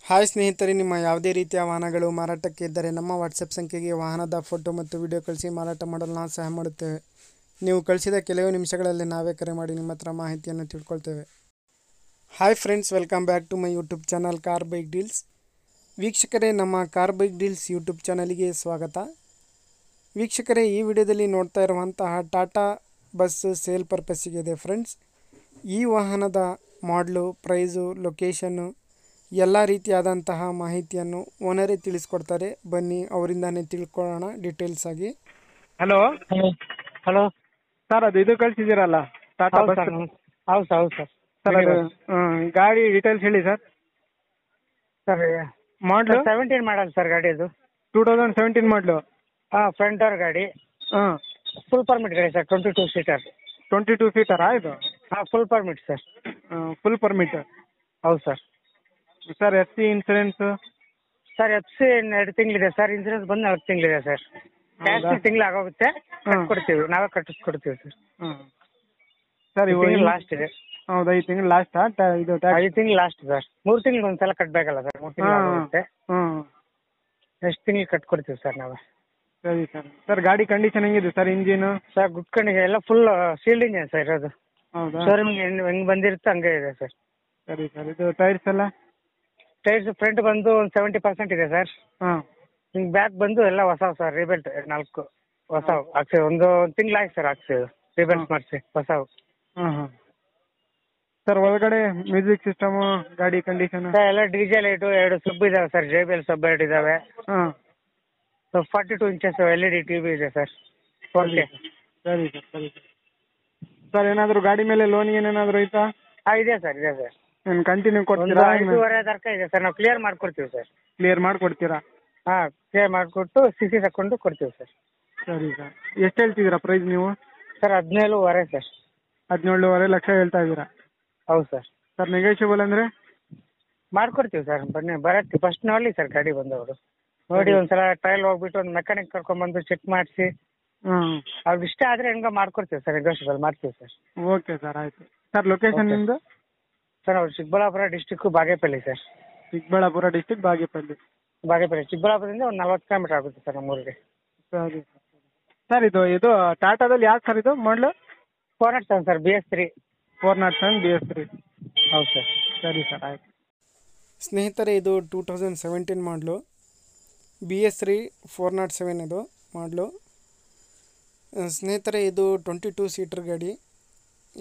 Hi ಸ್ನೇಹಿತರೆ, ನಿಮ್ಮ ಯಾವುದೇ ರೀತಿಯ ವಾಹನಗಳು ಮಾರಾಟಕ್ಕೆ ಇದ್ದರೆ ನಮ್ಮ ವಾಟ್ಸಪ್ ಸಂಖ್ಯೆಗೆ ವಾಹನದ ಫೋಟೋ ಮತ್ತು ವಿಡಿಯೋ ಕಳಿಸಿ ಮಾರಾಟ ಮಾಡಲು ನಾವು ಸಹಾಯ ಮಾಡುತ್ತೇವೆ. ನೀವು ಕಳಿಸಿದ ಕೆಲವು ನಿಮಿಷಗಳಲ್ಲಿ ನಾವೇ ಕರೆ ಮಾಡಿ ನಿಮ್ಮ ಹತ್ರ ಮಾಹಿತಿಯನ್ನು ತಿಳ್ಕೊಳ್ತೇವೆ. Hi friends, welcome back to my YouTube channel car bike deals. ವೀಕ್ಷಕರೇ, ನಮ್ಮ ಕಾರ್ ಬೈಕ್ ಡೀಲ್ಸ್ ಯೂಟ್ಯೂಬ್ ಚಾನಲಿಗೆ ಸ್ವಾಗತ. ವೀಕ್ಷಕರೇ, ಈ ವಿಡಿಯೋದಲ್ಲಿ ನೋಡ್ತಾ ಇರುವಂತಹ ಟಾಟಾ ಬಸ್ ಸೇಲ್ ಪರ್ಪಸ್ಸಿಗೆ ಇದೆ ಫ್ರೆಂಡ್ಸ್. ಈ ವಾಹನದ ಮಾಡಲು, ಪ್ರೈಸು, ಲೊಕೇಶನ್ನು ಎಲ್ಲ ರೀತಿಯಾದಂತಹ ಮಾಹಿತಿಯನ್ನು ಓನರೇ ತಿಳಿಸ್ಕೊಡ್ತಾರೆ. ಬನ್ನಿ ಅವರಿಂದಾನೇ ತಿಳ್ಕೊಳ್ಳೋಣ ಡೀಟೇಲ್ಸ್ ಆಗಿ. ಹಲೋ ಹಲೋ ಸರ್, ಅದು ಇದು ಕಳಿಸಿದ್ದೀರಲ್ಲ ಟಾಟಾ ಹೌದು ಬಸ್. ಸರ್. ಹೌದು ಸರ್, ಹೌದು ಸರ್. ಸರ್ ಅದು ಗಾಡಿ ಡೀಟೇಲ್ಸ್ ಹೇಳಿ ಸರ್. ಸರ್ ಮಾಡಲು 17 ಮಾಡಲ್ ಸರ್ ಗಾಡಿ ಅದು. 2017 ಮಾಡಲು. ಹಾಂ, ಫ್ರಂಟ್ ಡೋರ್ ಗಾಡಿ. ಹಾಂ, ಫುಲ್ ಪರ್ಮಿಟ್ ಗಾಡಿ ಸರ್, 22 ಸೀಟರ್. 22 ಸೀಟರಾ ಇದು? ಹಾಂ, full permit sir. Full permit. ಹೌದು sir. Sir F C insurance? Sir F C 2 ತಿಂಗಳಿದೆ ಸರ್. ಇನ್ಸೂರೆನ್ಸ್ ಬಂದು 4 ತಿಂಗಳಿದೆ ಸರ್. ಕ್ಯಾಶ್ ತಿಂಗಳು ಆಗೋಗುತ್ತೆ, ಕಟ್ಕೊಡ್ತೀವಿ, ನಾವೇ ಕಟ್ಟಿಸ್ಕೊಡ್ತೀವಿ ಸರ್. ಸರ್ ಇವು ಲಾಸ್ಟ್ ಇದೆ. ಹೌದು, 5 ತಿಂಗಳು ಲಾಸ್ಟಾ ಇದು ಟ್ಯಾಕ್ಸ್? 5 ತಿಂಗಳು ಲಾಸ್ಟ್ ಸರ್. 3 ತಿಂಗಳಿಗೆ ಒಂದ್ಸಲ ಕಟ್ಟಬೇಕಲ್ಲ ಸರ್. 3 ತಿಂಗಳು ಆಗುತ್ತೆ. ನೆಕ್ಸ್ಟ್ ತಿಂಗಳಿಗೆ ಕಟ್ಕೊಡ್ತೀವಿ ಸರ್ ನಾವೇ. ಸರಿ ಸರ್. ಸರ್ ಗಾಡಿ ಕಂಡೀಷನ್ ಹೆಂಗಿದೆ sir? Engine sir good condition, ಎಲ್ಲ ಫುಲ್ ಸೀಲ್ಡ್ ಇಂಜಿನ್ ಸರ್ ಇರೋದು. ಹೌದಾ? ಶೋರೂಮ್ಗೆ ಹೆಂಗೆ ಬಂದಿರುತ್ತೆ ಹಂಗೆ ಇದೆ ಸರ್. ಸರಿ ಸರ್. ಇದು ಟೈರ್ಸ್ ಎಲ್ಲ? ಟೈರ್ಸ್ ಫ್ರಂಟ್ ಬಂದು ಒಂದು 70% ಇದೆ ಸರ್. ಹಾಂ. ಹಿಂಗೆ ಬ್ಯಾಕ್ ಬಂದು ಎಲ್ಲ ಹೊಸ ಸರ್. ರೀಬೆಲ್ಟ್ 4 ಹೊಸ ಹಾಕ್ಸಿ. ಒಂದು ತಿಂಗಳಾಯ್ತು ಸರ್ ಹಾಕ್ಸಿ, ರೀಬೆಲ್ಟ್ ಮಾಡಿಸಿ ಹೊಸವು. ಹಾಂ ಹಾಂ. ಸರ್ ಒಳಗಡೆ ಮ್ಯೂಸಿಕ್ ಸಿಸ್ಟಮು, ಗಾಡಿ ಕಂಡೀಷನ್ ಸರ್ ಎಲ್ಲ ಡಿಜೆ ಲೈಟು 2 ಸಬ್ ಇದಾವೆ ಸರ್. JBL ಸಬ್ 2 ಇದಾವೆ. ಹಾಂ. 42 ಇಂಚಸ್ LED TV ಇದೆ ಸರ್. ಓಕೆ. ಸರಿ ಸರ್, ಸರಿ ಸರ್. ಸರ್ ಏನಾದರೂ ಗಾಡಿ ಮೇಲೆ ಲೋನ್ ಏನೇನಾದರೂ ಐತಾ? ಹಾಂ, ಇದೆ ಸರ್, ಇದೆ ಸರ್. ಏನು ಕಂಟಿನ್ಯೂ ಒಂದು ಕೊಡ್ತೀರಾ? 5.5 ತನಕ ಇದೆ ಸರ್. ನಾವು ಕ್ಲಿಯರ್ ಮಾಡ್ಕೊಡ್ತೀವಿ ಸರ್. ಕ್ಲಿಯರ್ ಮಾಡಿಕೊಡ್ತೀರಾ? ಹಾಂ, ಕ್ಲಿಯರ್ ಮಾಡಿಕೊಟ್ಟು CC ತಗೊಂಡು ಕೊಡ್ತೀವಿ ಸರ್. ಸರಿ ಸರ್. ಎಷ್ಟು ಹೇಳ್ತಿದ್ದೀರಾ ಪ್ರೈಸ್ ನೀವು? Sir 17.5 sir. 17.5 ಲಕ್ಷ ಹೇಳ್ತಾ ಇದ್ದೀರಾ? ಹೌದು ಸರ್. ಸರ್ ನೆಗೋಷಿಯಬಲ್ ಅಂದರೆ? ಮಾಡ್ಕೊಡ್ತೀವಿ ಸರ್. ಬನ್ನಿ, ಬರತ್ತೆ ಫಸ್ಟ್ ನೋಡಿ ಸರ್ ಗಾಡಿ ಬಂದವರು. ನೋಡಿ ಒಂದ್ಸಲ ಟ್ರಯಲ್ ಹೋಗ್ಬಿಟ್ಟು ಒಂದು ಮೆಕ್ಯಾನಿಕ್ ಕರ್ಕೊಂಡ್ಬಂದು ಚೆಕ್ ಮಾಡಿಸಿ ಅವ್ರಿಗೆ ಇಷ್ಟ ಆದರೆ ಹೆಂಗೋ ಮಾಡ್ಕೊಡ್ತೀವಿ ಸರ್. ನೆಗೋಷಿಯಬಲ್ ಮಾಡ್ತೀವಿ ಸರ್. ಓಕೆ ಸರ್, ಆಯಿತು. ಸರ್ ಲೊಕೇಶನ್ ನಿಮ್ಮದು? ಸರ್ ಅವ್ರು Chikkaballapur district Bagepalli sir. Chikkaballapur district Bagepalli. ಚಿಕ್ಕಬಳ್ಳಾಪುರದಿಂದ ಒಂದು 40 ಕಿಲೋಮೀಟರ್ ಆಗುತ್ತೆ ಸರ್ ನಮ್ಮೂರಿಗೆ. ಸರಿ ಸರ್. ಇದು ಟಾಟಾದಲ್ಲಿ ಯಾವ್ದು ಸರ್ ಇದು ಮಾಡಲು? 407 ಸರ್, BS3. 407 BS3. ಹೌದು ಸರ್. ಸರಿ ಸರ್, ಆಯಿತು. ಸ್ನೇಹಿತರೆ, ಇದು 2017 ಮಾಡಲು BS3 407 ಇದು ಮಾಡಲು. ಸ್ನೇಹಿತರೆ, ಇದು 22 ಸೀಟರ್ ಗಾಡಿ.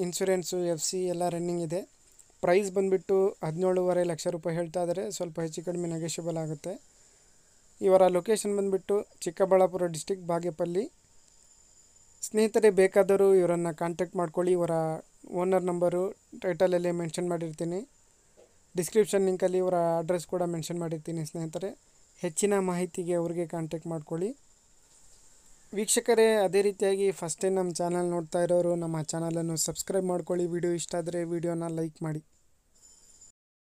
ಇನ್ಶೂರೆನ್ಸು, FC ಎಲ್ಲ ರನ್ನಿಂಗ್ ಇದೆ. ಪ್ರೈಸ್ ಬಂದುಬಿಟ್ಟು 17.5 ಲಕ್ಷ ರೂಪಾಯಿ ಹೇಳ್ತಾ ಇದ್ದಾರೆ. ಸ್ವಲ್ಪ ಹೆಚ್ಚು ಕಡಿಮೆ ನೆಗೋಷಿಯಬಲ್ ಆಗುತ್ತೆ. ಇವರ ಲೊಕೇಶನ್ ಬಂದುಬಿಟ್ಟು ಚಿಕ್ಕಬಳ್ಳಾಪುರ ಡಿಸ್ಟಿಕ್ ಬಾಗೇಪಲ್ಲಿ. ಸ್ನೇಹಿತರೆ, ಬೇಕಾದರೂ ಇವರನ್ನು ಕಾಂಟ್ಯಾಕ್ಟ್ ಮಾಡ್ಕೊಳ್ಳಿ. ಇವರ ಓನರ್ ನಂಬರು ಟೈಟಲಲ್ಲಿ ಮೆನ್ಷನ್ ಮಾಡಿರ್ತೀನಿ. ಡಿಸ್ಕ್ರಿಪ್ಷನ್ ಲಿಂಕಲ್ಲಿ ಇವರ ಅಡ್ರೆಸ್ ಕೂಡ ಮೆನ್ಷನ್ ಮಾಡಿರ್ತೀನಿ ಸ್ನೇಹಿತರೆ. ಹೆಚ್ಚಿನ ಮಾಹಿತಿಗೆ ಅವ್ರಿಗೆ ಕಾಂಟ್ಯಾಕ್ಟ್ ಮಾಡ್ಕೊಳ್ಳಿ. ವೀಕ್ಷಕರೇ, ಅದೇ ರೀತಿಯಾಗಿ ಫಸ್ಟ್ ಟೈಮ್ ನಮ್ಮ ಚಾನಲ್ ನೋಡ್ತಾ ಇರೋರು ನಮ್ಮ ಚಾನಲನ್ನು ಸಬ್ಸ್ಕ್ರೈಬ್ ಮಾಡ್ಕೊಳ್ಳಿ. ವಿಡಿಯೋ ಇಷ್ಟ ಆದರೆ ವಿಡಿಯೋನ ಲೈಕ್ ಮಾಡಿ.